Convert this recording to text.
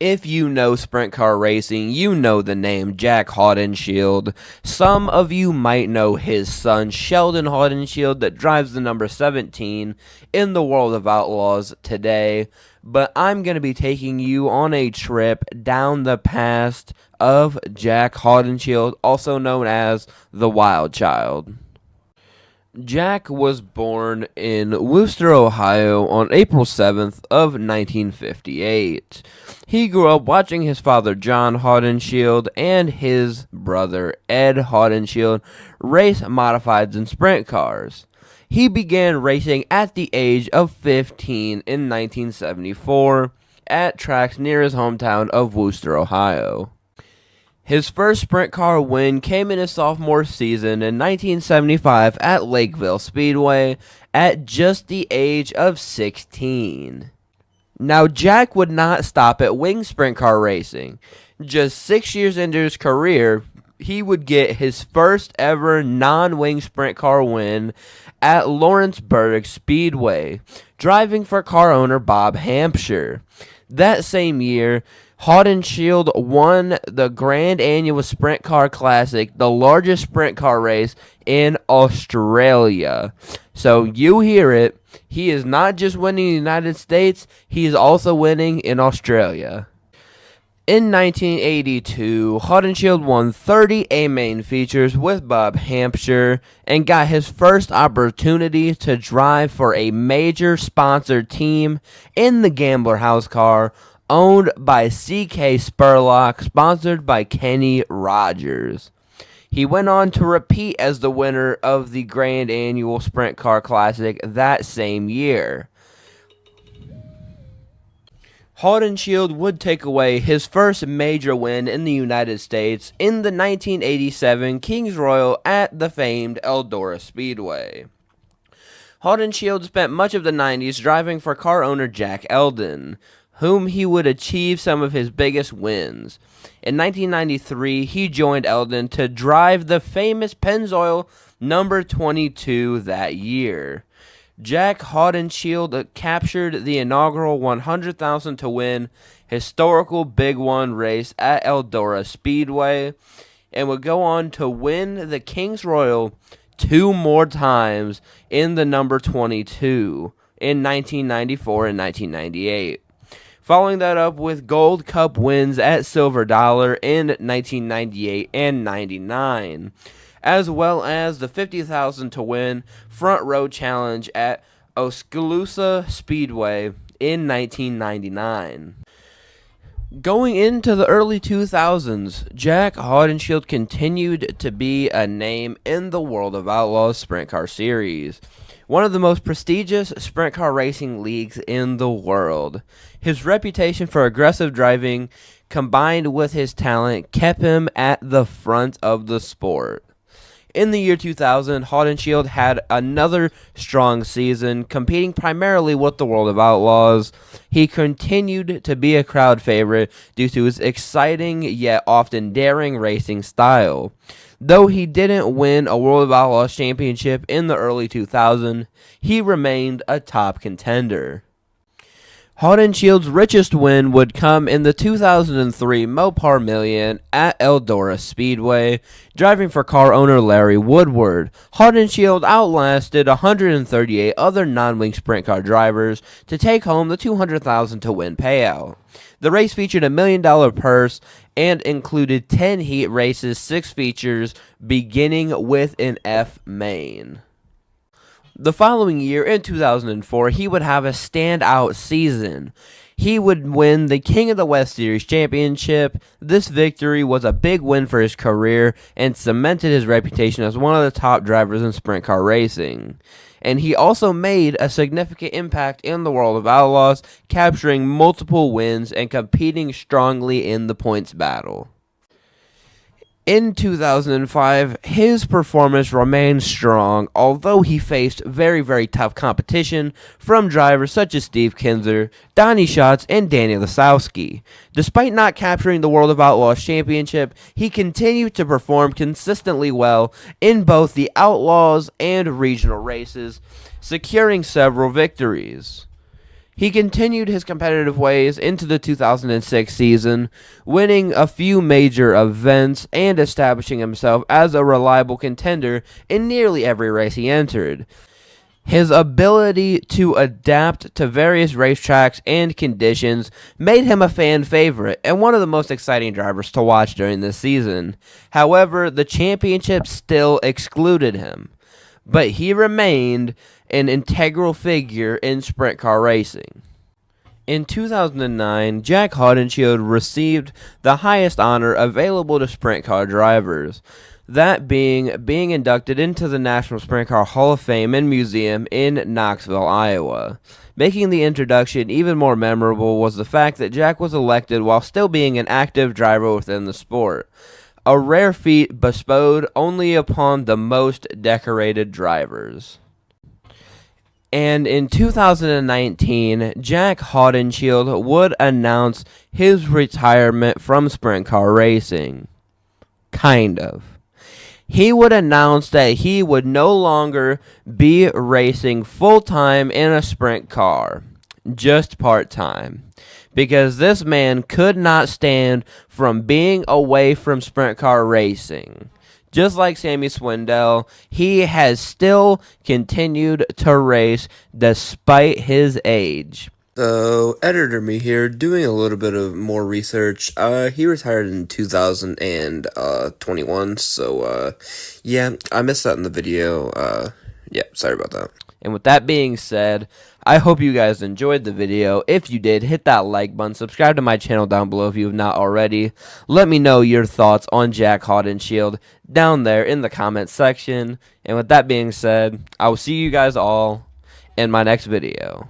If you know sprint car racing, you know the name Jac Haudenschild. Some of you might know his son Sheldon Haudenschild that drives the number 17 in the World of Outlaws today. But I'm going to be taking you on a trip down the past of Jac Haudenschild, also known as the Wild Child. Jac was born in Wooster, Ohio on April 7th of 1958. He grew up watching his father John Haudenschild and his brother Ed Haudenschild race modifieds and sprint cars. He began racing at the age of 15 in 1974 at tracks near his hometown of Wooster, Ohio. His first sprint car win came in his sophomore season in 1975 at Lakeville Speedway at just the age of 16. Now, Jac would not stop at wing sprint car racing. Just 6 years into his career, he would get his first ever non-wing sprint car win at Lawrenceburg Speedway, driving for car owner Bob Hampshire. That same year, Haudenschild won the Grand Annual Sprint Car Classic, the largest sprint car race in Australia. So you hear it, he is not just winning in the United States, he is also winning in Australia. In 1982, Haudenschild won 30 A-Main features with Bob Hampshire and got his first opportunity to drive for a major sponsored team in the Gambler House car owned by C.K. Spurlock, sponsored by Kenny Rogers. He went on to repeat as the winner of the Grand Annual Sprint Car Classic that same year. Haudenschild would take away his first major win in the United States in the 1987 Kings Royal at the famed Eldora Speedway. Haudenschild spent much of the 90s driving for car owner Jack Eldon, whom he would achieve some of his biggest wins. In 1993, he joined Eldon to drive the famous Pennzoil number 22 that year. Jac Haudenschild captured the inaugural 100,000 to win historical Big One race at Eldora Speedway and would go on to win the Kings Royal 2 more times in the number 22 in 1994 and 1998. Following that up with Gold Cup wins at Silver Dollar in 1998 and 99, as well as the 50,000 to win Front Row Challenge at Oskaloosa Speedway in 1999. Going into the early 2000s, Jac Haudenschild continued to be a name in the World of Outlaws Sprint Car Series, one of the most prestigious sprint car racing leagues in the world. His reputation for aggressive driving, combined with his talent, kept him at the front of the sport. In the year 2000, Haudenschild had another strong season, competing primarily with the World of Outlaws. He continued to be a crowd favorite due to his exciting yet often daring racing style. Though he didn't win a World of Outlaws championship in the early 2000s, he remained a top contender. Haudenschild's richest win would come in the 2003 Mopar Million at Eldora Speedway, driving for car owner Larry Woodward. Haudenschild outlasted 138 other non-wing sprint car drivers to take home the $200,000 to win payout. The race featured $1 million purse and included 10 heat races, 6 features, beginning with an F main. The following year, in 2004, he would have a standout season. He would win the King of the West Series championship. This victory was a big win for his career and cemented his reputation as one of the top drivers in sprint car racing. And he also made a significant impact in the World of Outlaws, capturing multiple wins and competing strongly in the points battle. In 2005, his performance remained strong, although he faced very tough competition from drivers such as Steve Kinser, Donny Schatz, and Danny Lasowski. Despite not capturing the World of Outlaws championship, he continued to perform consistently well in both the Outlaws and regional races, securing several victories. He continued his competitive ways into the 2006 season, winning a few major events and establishing himself as a reliable contender in nearly every race he entered. His ability to adapt to various racetracks and conditions made him a fan favorite and one of the most exciting drivers to watch during this season. However, the championship still excluded him, but he remained an integral figure in sprint car racing. In 2009, Jac Haudenschild received the highest honor available to sprint car drivers, that being inducted into the National Sprint Car Hall of Fame and Museum in Knoxville, Iowa. Making the introduction even more memorable was the fact that Jac was elected while still being an active driver within the sport, a rare feat bestowed only upon the most decorated drivers. And in 2019, Jac Haudenschild would announce his retirement from sprint car racing. Kind of. He would announce that he would no longer be racing full-time in a sprint car, just part-time, because this man could not stand from being away from sprint car racing. Just like Sammy Swindell, he has still continued to race despite his age. So, Editor Me here, doing a little bit of more research. He retired in 2021, so, yeah, I missed that in the video. Yeah, sorry about that. And with that being said, I hope you guys enjoyed the video. If you did, hit that like button. Subscribe to my channel down below if you have not already. Let me know your thoughts on Jac Haudenschild down there in the comments section. And with that being said, I will see you guys all in my next video.